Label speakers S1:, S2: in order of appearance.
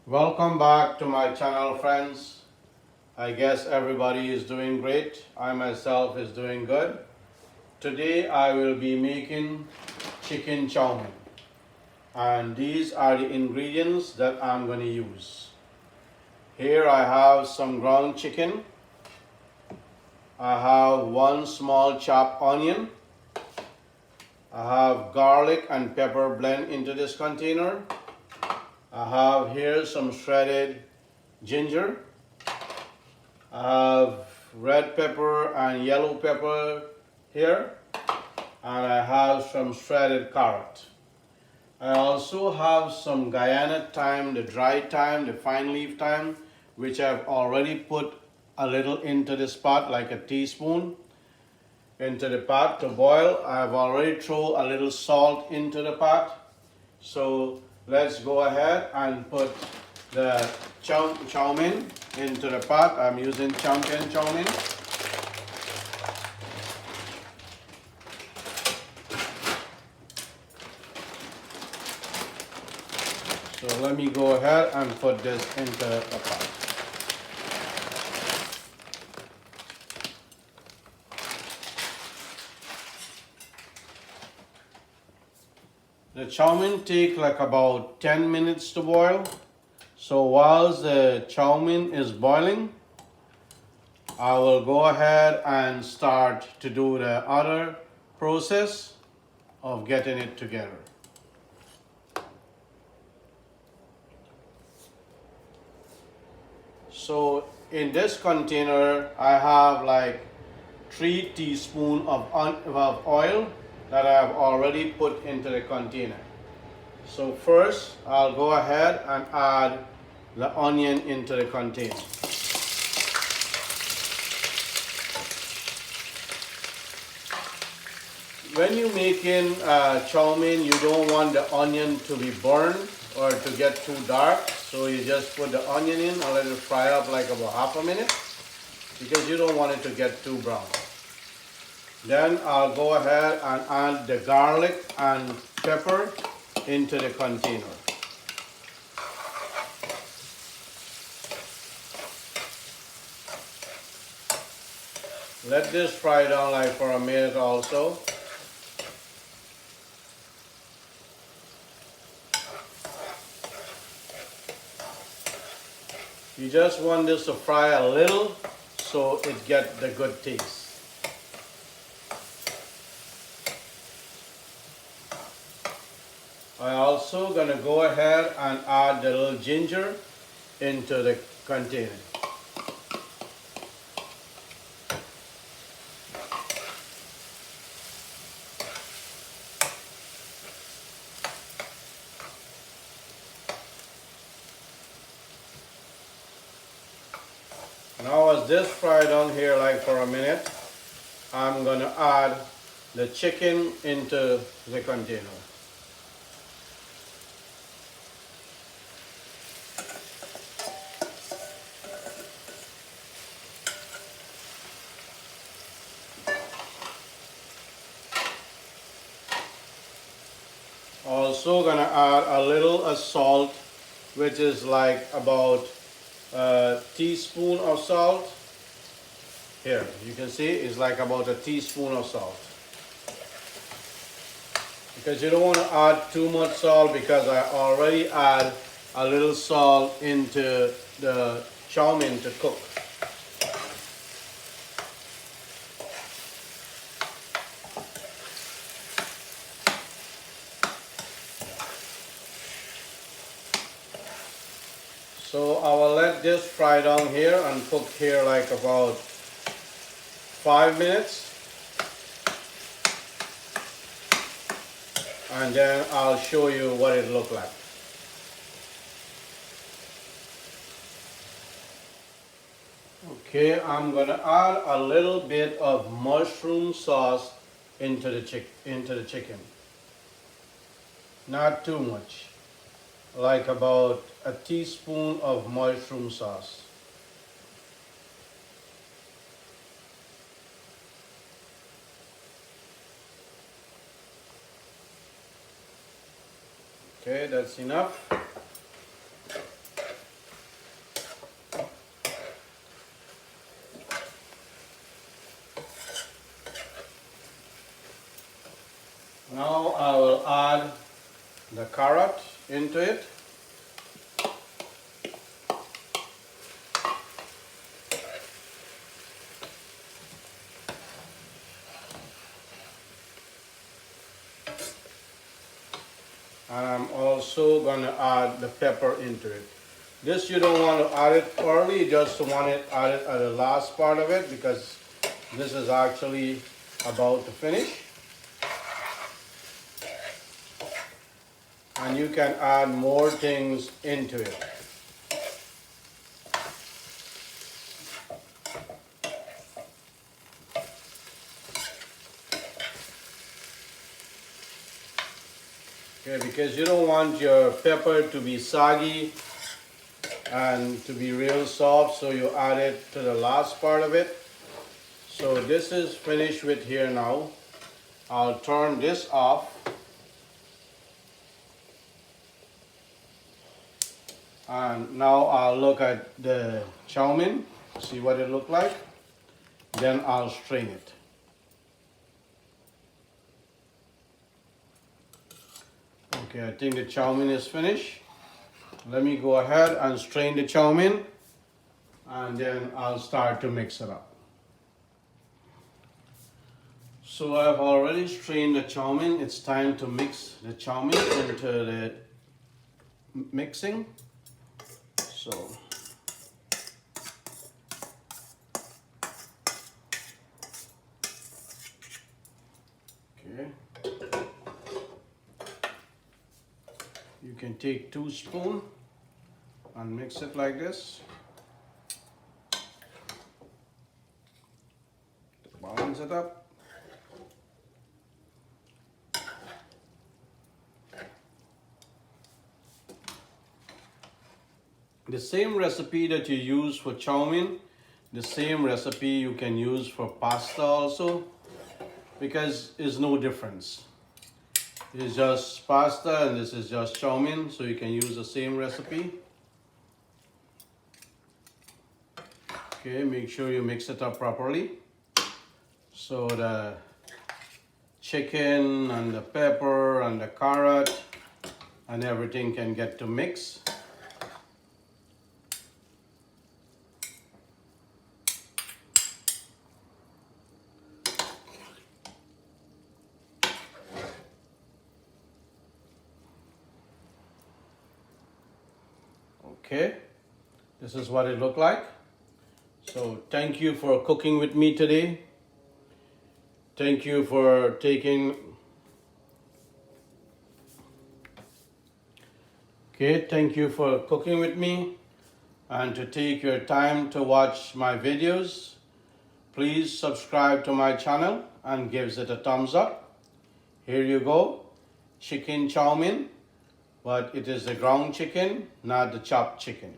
S1: Welcome back to my channel, friends. I guess everybody is doing great. I myself is doing good. Today I will be making chicken chow mein, and these are the ingredients that I'm going to use. Here I have some ground chicken. I have one small chopped onion. I have garlic and pepper blend into this container. I have here some shredded ginger. I have red pepper and yellow pepper here, and I have some shredded carrot. I also have some Guyana thyme, the dry thyme, the fine leaf thyme, which I've already put a little into this pot, like a teaspoon into the pot to boil. I've already thrown a little salt into the pot. So let's go ahead and put the chow mein into the pot. I'm using chowmein chow mein. So let me go ahead and put this into the pot. The chow mein take like about 10 minutes to boil. So whilst the chow mein is boiling, I will go ahead and start to do the other process of getting it together. So in this container, I have like 3 teaspoons of oil that I have already put into the container. So first, I'll go ahead and add the onion into the container. When you're making chow mein, you don't want the onion to be burned or to get too dark. So you just put the onion in and let it fry up like about half a minute, because you don't want it to get too brown. Then I'll go ahead and add the garlic and pepper into the container. Let this fry down like for a minute also. You just want this to fry a little so it gets the good taste. I also gonna go ahead and add the little ginger into the container. Now as this fried down here like for a minute, I'm gonna add the chicken into the container. Also gonna add a little salt, which is like about a teaspoon of salt. Here, you can see it's like about a teaspoon of salt. Because you don't want to add too much salt, because I already add a little salt into the chow mein to cook. So I will let this fry down here and cook here like about 5 minutes. And then I'll show you what it looks like. Okay, I'm gonna add a little bit of mushroom sauce into the chicken. Not too much. Like about a teaspoon of mushroom sauce. Okay, that's enough. into it. And I'm also going to add the pepper into it. This you don't want to add it early, you just want it added at the last part of it because this is actually about to finish. And you can add more things into it. Okay, because you don't want your pepper to be soggy and to be real soft, so you add it to the last part of it. So this is finished with here now. I'll turn this off. And now I'll look at the chow mein, see what it looks like. Then I'll strain it. Okay, I think the chow mein is finished. Let me go ahead and strain the chow mein, and then I'll start to mix it up. So I've already strained the chow mein. It's time to mix the chow mein into the mixing. So okay, you can take 2 spoons and mix it like this. Balance it up. The same recipe that you use for chow mein, the same recipe you can use for pasta also, because there's no difference. It's just pasta and this is just chow mein, so you can use the same recipe. Okay, make sure you mix it up properly so the chicken and the pepper and the carrot and everything can get to mix. Okay, this is what it looked like. So thank you for cooking with me today. Thank you for thank you for cooking with me and to take your time to watch my videos. Please subscribe to my channel and give it a thumbs up. Here you go, chicken chow mein, but it is the ground chicken, not the chopped chicken.